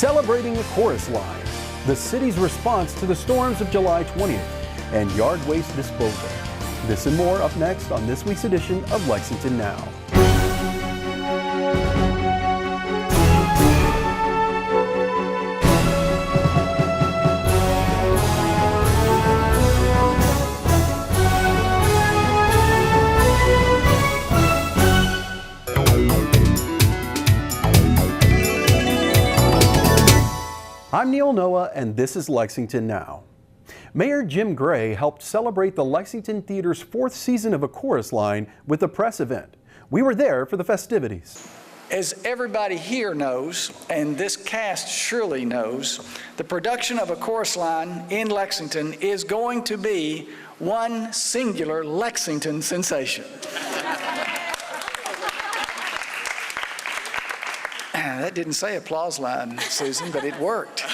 celebrating a chorus line, the city's response to the storms of July 20th, and yard waste disposal. This and more up next on this week's edition of Lexington Now. I'm Neil Noah, and this is Lexington Now. Mayor Jim Gray helped celebrate the Lexington Theater's 4th season of A Chorus Line with a press event. We were there for the festivities. As everybody here knows, and this cast surely knows, the production of A Chorus Line in Lexington is going to be one singular Lexington sensation. That didn't say applause line, Susan, but it worked.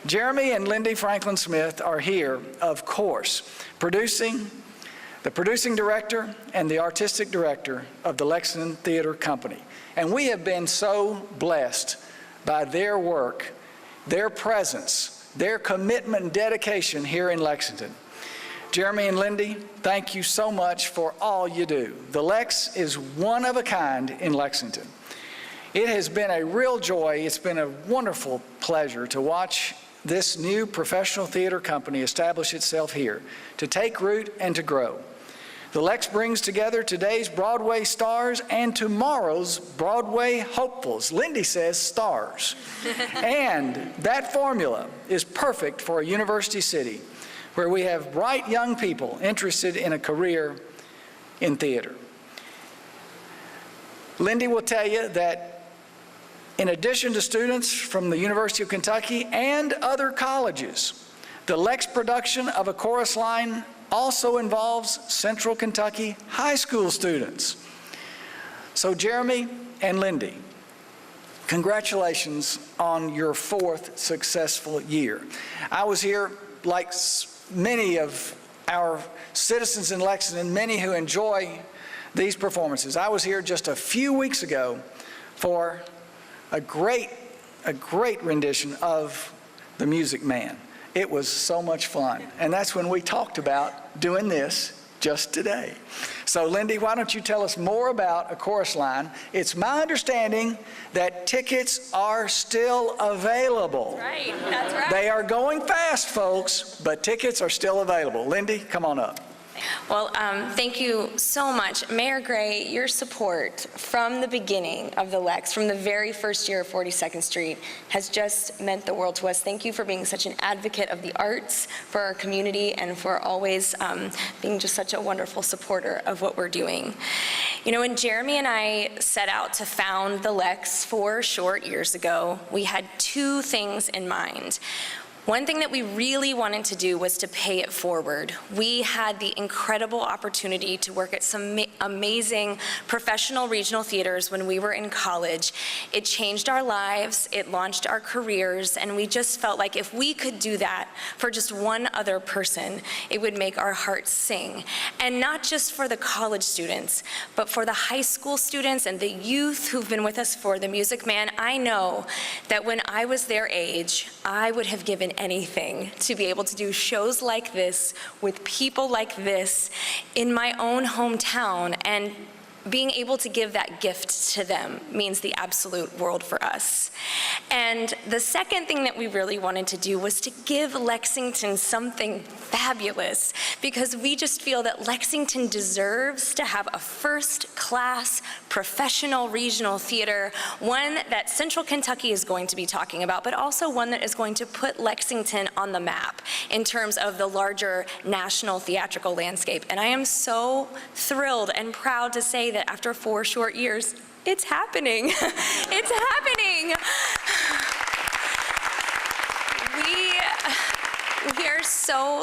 Jeremy and Lindy Franklin Smith are here, of course, the producing director and the artistic director of the Lexington Theater Company. And we have been so blessed by their work, their presence, their commitment and dedication here in Lexington. Jeremy and Lindy, thank you so much for all you do. The Lex is one of a kind in Lexington. It has been a real joy. It's been a wonderful pleasure to watch this new professional theater company establish itself here, to take root and to grow. The Lex brings together today's Broadway stars and tomorrow's Broadway hopefuls. Lindy says stars. And that formula is perfect for a university city where we have bright young people interested in a career in theater. Lindy will tell you that in addition to students from the University of Kentucky and other colleges, the Lex production of A Chorus Line also involves Central Kentucky high school students. So Jeremy and Lindy, congratulations on your 4th successful year. I was here, like many of our citizens in Lexington, many who enjoy these performances. I was here just a few weeks ago for a great rendition of The Music Man. It was so much fun. And that's when we talked about doing this just today. So Lindy, why don't you tell us more about A Chorus Line? It's my understanding that tickets are still available. Right, that's right. They are going fast, folks, but tickets are still available. Lindy, come on up. Well, thank you so much. Mayor Gray, your support from the beginning of the Lex, from the very first year of 42nd Street, has just meant the world to us. Thank you for being such an advocate of the arts for our community and for always being just such a wonderful supporter of what we're doing. You know, when Jeremy and I set out to found the Lex 4 short years ago, we had 2 things in mind. One thing that we really wanted to do was to pay it forward. We had the incredible opportunity to work at some amazing professional regional theaters when we were in college. It changed our lives, it launched our careers, and we just felt like if we could do that for just one other person, it would make our hearts sing. And not just for the college students, but for the high school students and the youth who've been with us for The Music Man. I know that when I was their age, I would have given anything to be able to do shows like this with people like this in my own hometown, and being able to give that gift to them means the absolute world for us. And the second thing that we really wanted to do was to give Lexington something fabulous, because we just feel that Lexington deserves to have a first-class professional regional theater, one that Central Kentucky is going to be talking about, but also one that is going to put Lexington on the map in terms of the larger national theatrical landscape. And I am so thrilled and proud to say that after 4 short years, it's happening. It's happening. We are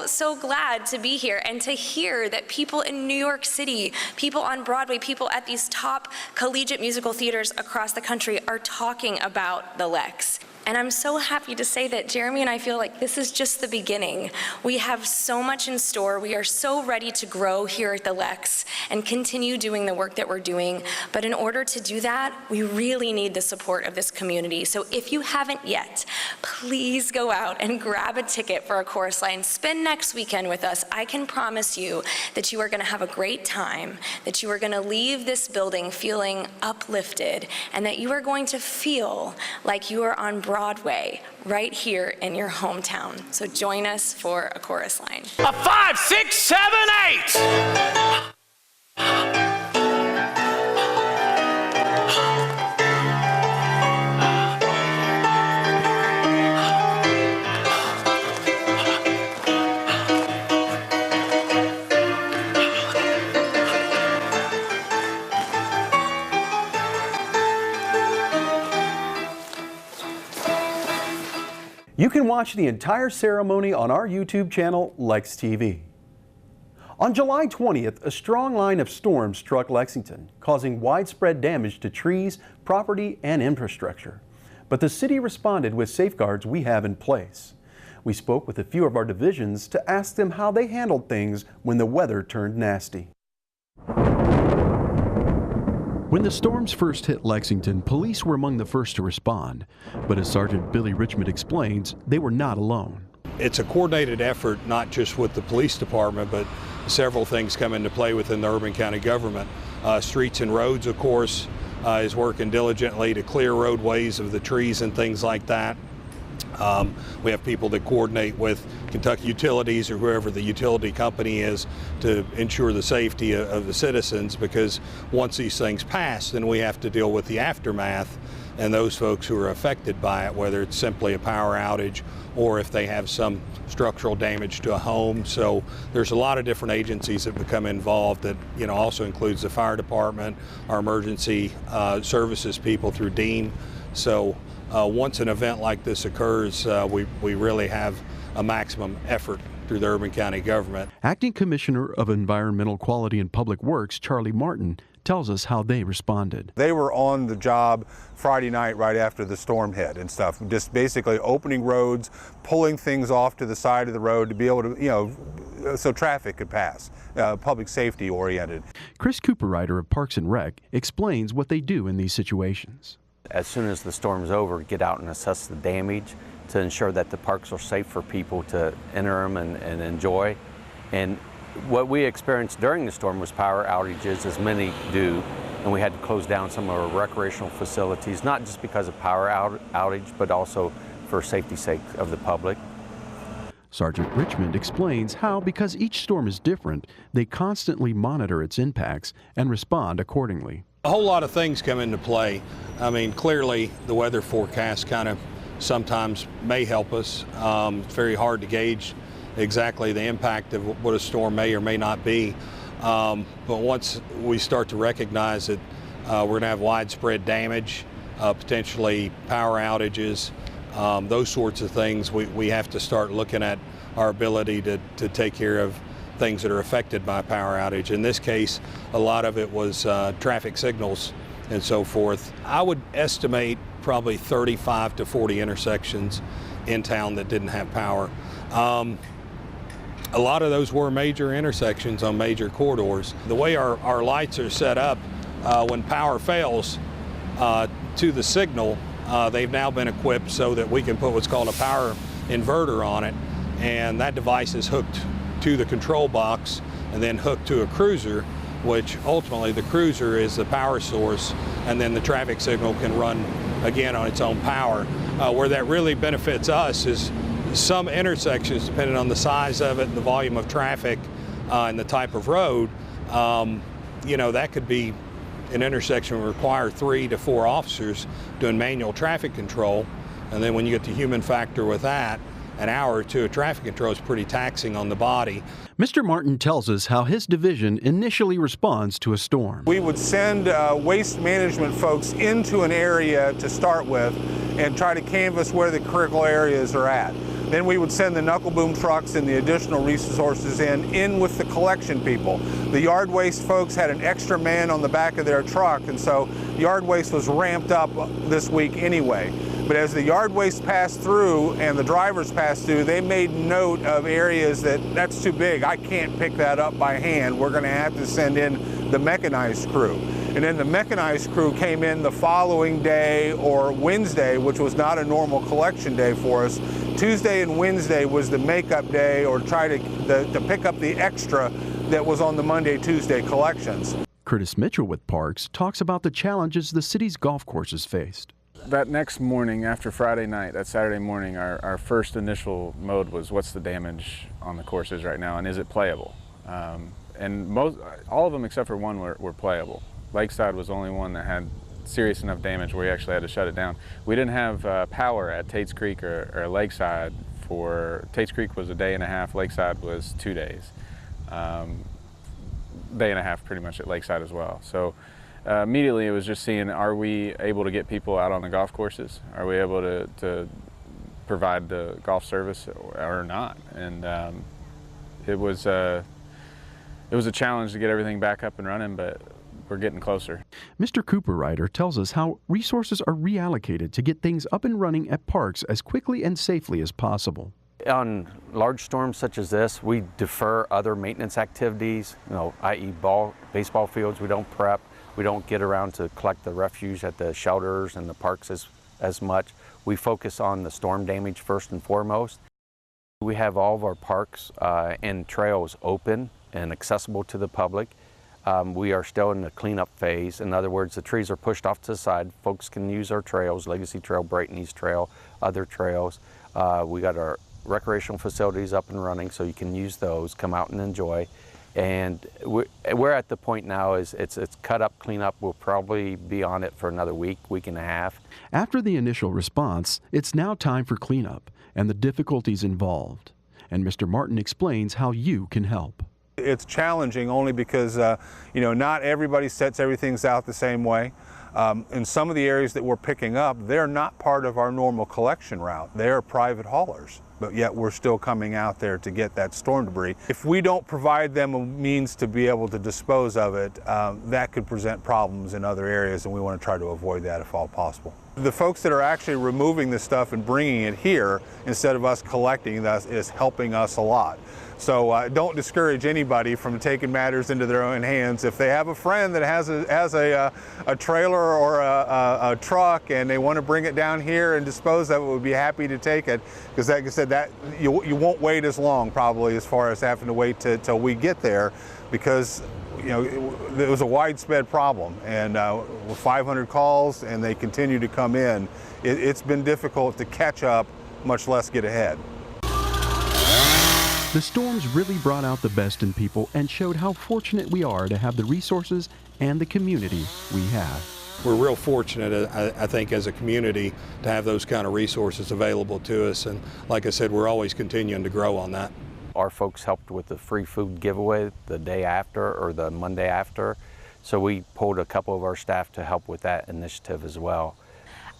so glad to be here and to hear that people in New York City, people on Broadway, people at these top collegiate musical theaters across the country are talking about the Lex. And I'm so happy to say that Jeremy and I feel like this is just the beginning. We have so much in store. We are so ready to grow here at the Lex and continue doing the work that we're doing. But in order to do that, we really need the support of this community. So if you haven't yet, please go out and grab a ticket for a chorus line. Spend next weekend with us. I can promise you that you are going to have a great time, that you are going to leave this building feeling uplifted, and that you are going to feel like you are on Broadway right here in your hometown. So join us for a chorus line. A 5, 6, 7, 8. You can watch the entire ceremony on our YouTube channel, Lex TV. On July 20th, a strong line of storms struck Lexington, causing widespread damage to trees, property, and infrastructure. But the city responded with safeguards we have in place. We spoke with a few of our divisions to ask them how they handled things when the weather turned nasty. When the storms first hit Lexington, police were among the first to respond. But as Sergeant Billy Richmond explains, they were not alone. It's a coordinated effort, not just with the police department, but several things come into play within the urban county government. Streets and Roads, of course, is working diligently to clear roadways of the trees and things like that. We have people that coordinate with Kentucky Utilities or whoever the utility company is to ensure the safety of the citizens, because once these things pass, then we have to deal with the aftermath and those folks who are affected by it, whether it's simply a power outage or if they have some structural damage to a home. So there's a lot of different agencies that become involved. That also includes the fire department, our emergency services people through DEEM. So once an event like this occurs, we really have a maximum effort through the urban county government. Acting Commissioner of Environmental Quality and Public Works, Charlie Martin, tells us how they responded. They were on the job Friday night right after the storm hit and stuff, just basically opening roads, pulling things off to the side of the road to be able to, so traffic could pass, public safety oriented. Chris Cooperrider of Parks and Rec explains what they do in these situations. As soon as the storm's over, get out and assess the damage to ensure that the parks are safe for people to enter them and enjoy. And what we experienced during the storm was power outages, as many do, and we had to close down some of our recreational facilities, not just because of power outage, but also for safety's sake of the public. Sergeant Richmond explains how, because each storm is different, they constantly monitor its impacts and respond accordingly. A whole lot of things come into play. I mean, clearly the weather forecast kind of sometimes may help us. It's very hard to gauge exactly the impact of what a storm may or may not be. But once we start to recognize that we're going to have widespread damage, potentially power outages, those sorts of things, we have to start looking at our ability to take care of things that are affected by power outage. In this case, a lot of it was traffic signals and so forth. I would estimate probably 35 to 40 intersections in town that didn't have power. A lot of those were major intersections on major corridors. The way our lights are set up, when power fails to the signal, they've now been equipped so that we can put what's called a power inverter on it, and that device is hooked to the control box and then hooked to a cruiser, which ultimately the cruiser is the power source, and then the traffic signal can run again on its own power. Where that really benefits us is some intersections, depending on the size of it, the volume of traffic, and the type of road, that could be an intersection would require 3 to 4 officers doing manual traffic control. And then when you get the human factor with that, an hour or two of traffic control is pretty taxing on the body. Mr. Martin tells us how his division initially responds to a storm. We would send waste management folks into an area to start with and try to canvass where the critical areas are at. Then we would send the knuckle boom trucks and the additional resources in with the collection people. The yard waste folks had an extra man on the back of their truck, and so yard waste was ramped up this week anyway. But as the yard waste passed through and the drivers passed through, they made note of areas that's too big. I can't pick that up by hand. We're going to have to send in the mechanized crew. And then the mechanized crew came in the following day, or Wednesday, which was not a normal collection day for us. Tuesday and Wednesday was the makeup day, or try to pick up the extra that was on the Monday, Tuesday collections. Curtis Mitchell with Parks talks about the challenges the city's golf courses faced. That next morning, after Friday night, that Saturday morning, our first initial mode was, what's the damage on the courses right now, and is it playable? And all of them except for one were playable. Lakeside was the only one that had serious enough damage where we actually had to shut it down. We didn't have power at Tate's Creek or Lakeside. Tate's Creek was a day and a half, Lakeside was 2 days. Day and a half pretty much at Lakeside as well. So immediately it was just seeing, are we able to get people out on the golf courses? Are we able to provide the golf service or not? And it was a challenge to get everything back up and running, but we're getting closer. Mr. Cooperrider tells us how resources are reallocated to get things up and running at parks as quickly and safely as possible. On large storms such as this, we defer other maintenance activities, i.e. baseball fields. We don't prep. We don't get around to collect the refuse at the shelters and the parks as much. We focus on the storm damage first and foremost. We have all of our parks and trails open and accessible to the public. We are still in the cleanup phase. In other words, the trees are pushed off to the side. Folks can use our trails, Legacy Trail, Brighton East Trail, other trails. We got our recreational facilities up and running, so you can use those, come out and enjoy. And we're at the point now is it's cut up, clean up. We'll probably be on it for another week and a half. After the initial response, it's now time for cleanup and the difficulties involved. And Mr. Martin explains how you can help. It's challenging only because not everybody sets everything out the same way. In some of the areas that we're picking up, they're not part of our normal collection route. They're private haulers, but yet we're still coming out there to get that storm debris. If we don't provide them a means to be able to dispose of it, that could present problems in other areas, and we want to try to avoid that if all possible. The folks that are actually removing this stuff and bringing it here instead of us collecting this is helping us a lot. So don't discourage anybody from taking matters into their own hands. If they have a friend that has a trailer or a truck and they want to bring it down here and dispose of it, we'd be happy to take it. Because like I said, that you won't wait as long probably as far as having to wait till we get there, because it was a widespread problem, and with 500 calls and they continue to come in, it's been difficult to catch up, much less get ahead. The storms really brought out the best in people and showed how fortunate we are to have the resources and the community we have. We're real fortunate, I think, as a community to have those kind of resources available to us, and like I said, we're always continuing to grow on that. Our folks helped with the free food giveaway the day after or the Monday after, so we pulled a couple of our staff to help with that initiative as well.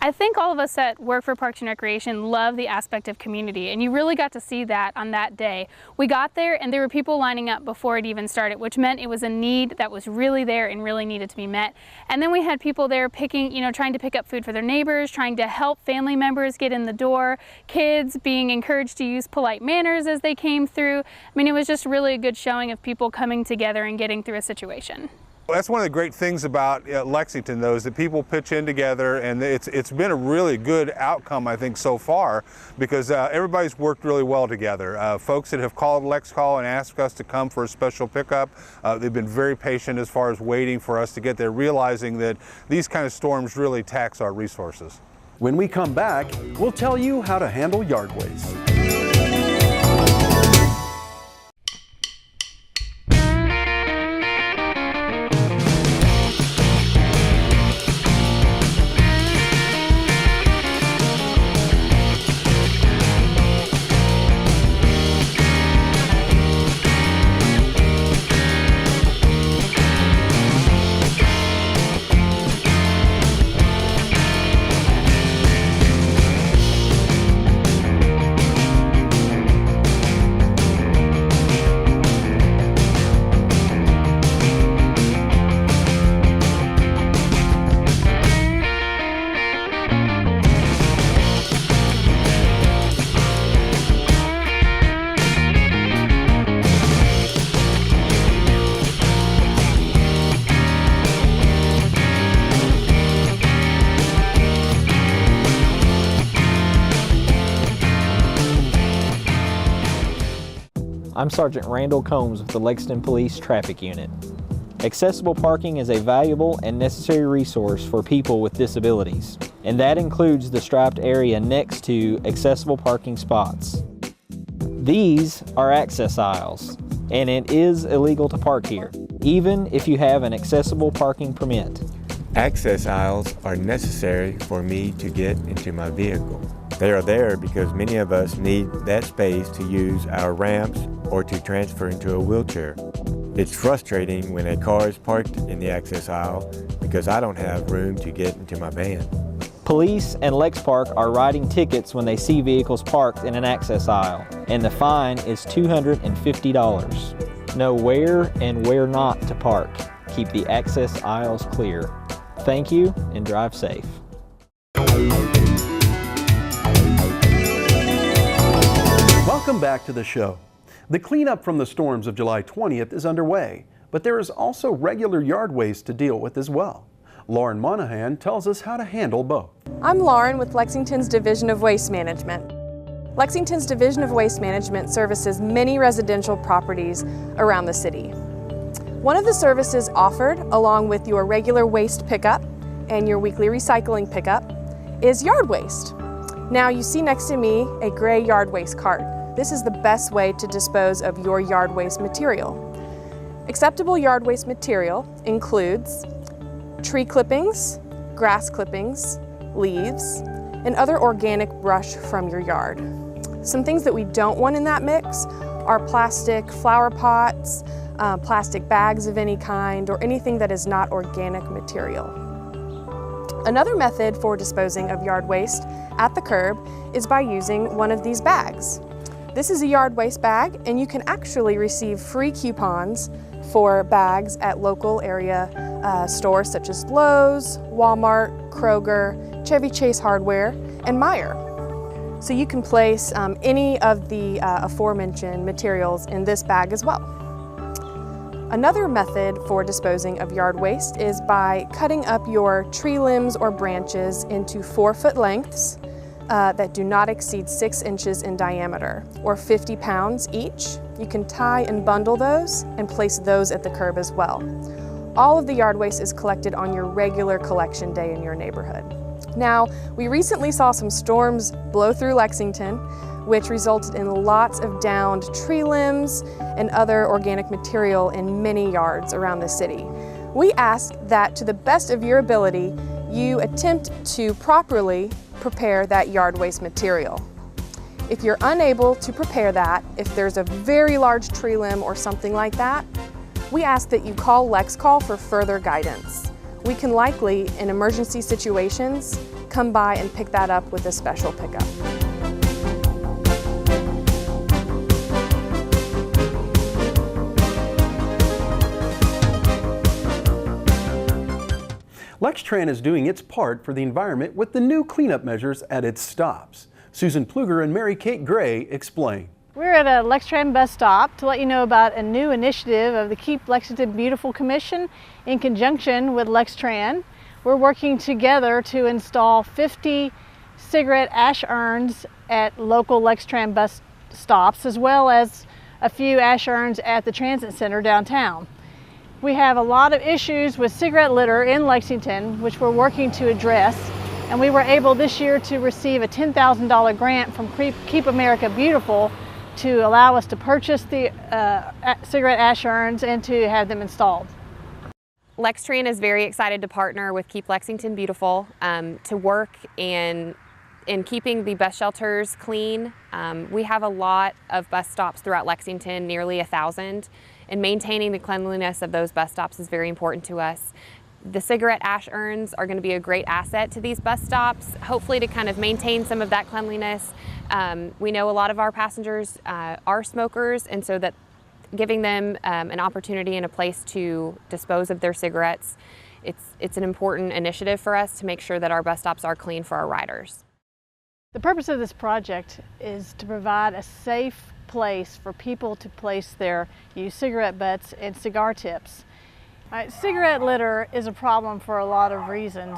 I think all of us that work for Parks and Recreation love the aspect of community, and you really got to see that on that day. We got there and there were people lining up before it even started, which meant it was a need that was really there and really needed to be met. And then we had people there trying to pick up food for their neighbors, trying to help family members get in the door, kids being encouraged to use polite manners as they came through. I mean, it was just really a good showing of people coming together and getting through a situation. That's one of the great things about Lexington, though, is that people pitch in together, and it's been a really good outcome, I think, so far, because everybody's worked really well together. Folks that have called Lex Call and asked us to come for a special pickup, they've been very patient as far as waiting for us to get there, realizing that these kind of storms really tax our resources. When we come back, we'll tell you how to handle yard waste. I'm Sergeant Randall Combs with the Lexington Police Traffic Unit. Accessible parking is a valuable and necessary resource for people with disabilities, and that includes the striped area next to accessible parking spots. These are access aisles, and it is illegal to park here, even if you have an accessible parking permit. Access aisles are necessary for me to get into my vehicle. They are there because many of us need that space to use our ramps or to transfer into a wheelchair. It's frustrating when a car is parked in the access aisle because I don't have room to get into my van. Police and LexPark are writing tickets when they see vehicles parked in an access aisle, and the fine is $250. Know where and where not to park. Keep the access aisles clear. Thank you and drive safe. Welcome back to the show. The cleanup from the storms of July 20th is underway, but there is also regular yard waste to deal with as well. Lauren Monahan tells us how to handle both. I'm Lauren with Lexington's Division of Waste Management. Lexington's Division of Waste Management services many residential properties around the city. One of the services offered, along with your regular waste pickup and your weekly recycling pickup, is yard waste. Now you see next to me a gray yard waste cart. This is the best way to dispose of your yard waste material. Acceptable yard waste material includes tree clippings, grass clippings, leaves, and other organic brush from your yard. Some things that we don't want in that mix are plastic flower pots, plastic bags of any kind, or anything that is not organic material. Another method for disposing of yard waste at the curb is by using one of these bags. This is a yard waste bag, and you can actually receive free coupons for bags at local area stores such as Lowe's, Walmart, Kroger, Chevy Chase Hardware, and Meijer. So you can place any of the aforementioned materials in this bag as well. Another method for disposing of yard waste is by cutting up your tree limbs or branches into 4-foot lengths that do not exceed 6 inches in diameter, or 50 pounds each. You can tie and bundle those and place those at the curb as well. All of the yard waste is collected on your regular collection day in your neighborhood. Now, we recently saw some storms blow through Lexington, which resulted in lots of downed tree limbs and other organic material in many yards around the city. We ask that, to the best of your ability, you attempt to properly prepare that yard waste material. If you're unable to prepare that, if there's a very large tree limb or something like that, we ask that you call LexCall for further guidance. We can likely, in emergency situations, come by and pick that up with a special pickup. LexTran is doing its part for the environment with the new cleanup measures at its stops. Susan Pluger and Mary Kate Gray explain. We're at a LexTran bus stop to let you know about a new initiative of the Keep Lexington Beautiful Commission in conjunction with LexTran. We're working together to install 50 cigarette ash urns at local LexTran bus stops, as well as a few ash urns at the transit center downtown. We have a lot of issues with cigarette litter in Lexington, which we're working to address, and we were able this year to receive a $10,000 grant from Keep America Beautiful to allow us to purchase the cigarette ash urns and to have them installed. LexTran is very excited to partner with Keep Lexington Beautiful to work in keeping the bus shelters clean. We have a lot of bus stops throughout Lexington, nearly 1,000, and maintaining the cleanliness of those bus stops is very important to us. The cigarette ash urns are going to be a great asset to these bus stops, hopefully to kind of maintain some of that cleanliness. We know a lot of our passengers are smokers, and so that giving them an opportunity and a place to dispose of their cigarettes, it's an important initiative for us to make sure that our bus stops are clean for our riders. The purpose of this project is to provide a safe place for people to place their used cigarette butts and cigar tips. Cigarette litter is a problem for a lot of reasons.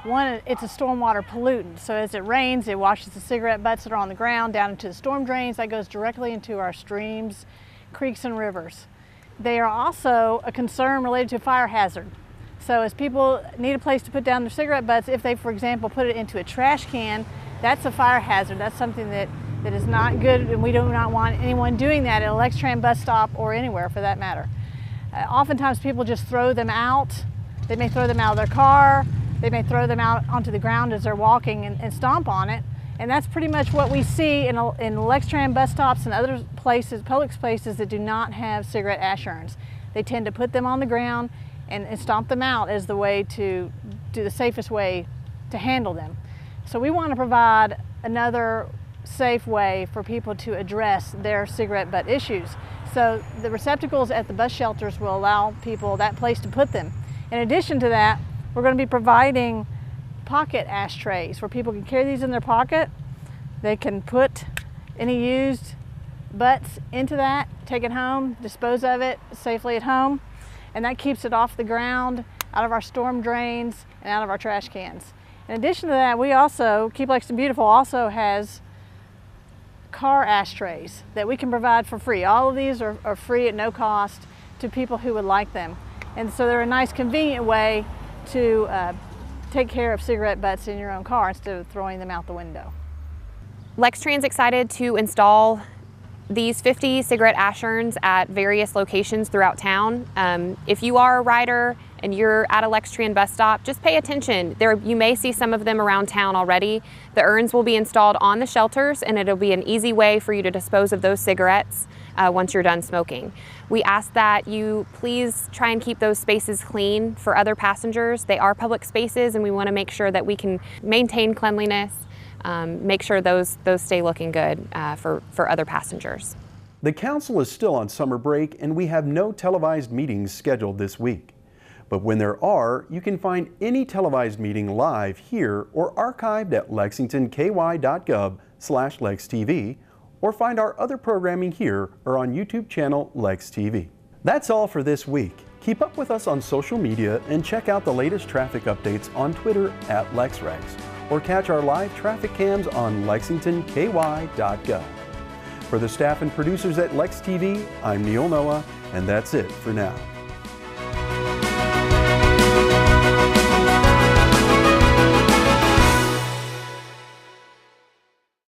One, it's a stormwater pollutant, so as it rains, it washes the cigarette butts that are on the ground down into the storm drains. That goes directly into our streams creeks and rivers. They are also a concern related to fire hazard. So as people need a place to put down their cigarette butts, if they, for example, put it into a trash can, that's a fire hazard. That's something that is not good, and we do not want anyone doing that at a Lextran bus stop or anywhere for that matter. Oftentimes people just throw them out. They may throw them out of their car. They may throw them out onto the ground as they're walking and stomp on it. And that's pretty much what we see in Lextran bus stops and other places, public spaces that do not have cigarette ash urns. They tend to put them on the ground and stomp them out as the way to do the safest way to handle them. So we want to provide another safe way for people to address their cigarette butt issues. So the receptacles at the bus shelters will allow people that place to put them. In addition to that, we're going to be providing pocket ashtrays where people can carry these in their pocket. They can put any used butts into that, take it home, dispose of it safely at home, and that keeps it off the ground, out of our storm drains, and out of our trash cans. In addition to that, we also, Keep Lexington Beautiful also has car ashtrays that we can provide for free. All of these are free at no cost to people who would like them. And so they're a nice, convenient way to take care of cigarette butts in your own car instead of throwing them out the window. Lextran's excited to install these 50 cigarette ash urns at various locations throughout town. If you are a rider and you're at a Lextran bus stop, just pay attention. You may see some of them around town already. The urns will be installed on the shelters, and it'll be an easy way for you to dispose of those cigarettes once you're done smoking. We ask that you please try and keep those spaces clean for other passengers. They are public spaces, and we want to make sure that we can maintain cleanliness, make sure those stay looking good for other passengers. The council is still on summer break, and we have no televised meetings scheduled this week. But when there are, you can find any televised meeting live here or archived at lexingtonky.gov/LexTV, or find our other programming here or on YouTube channel Lex TV. That's all for this week. Keep up with us on social media and check out the latest traffic updates on Twitter at LexRex, or catch our live traffic cams on lexingtonky.gov. For the staff and producers at Lex TV, I'm Neil Noah, and that's it for now.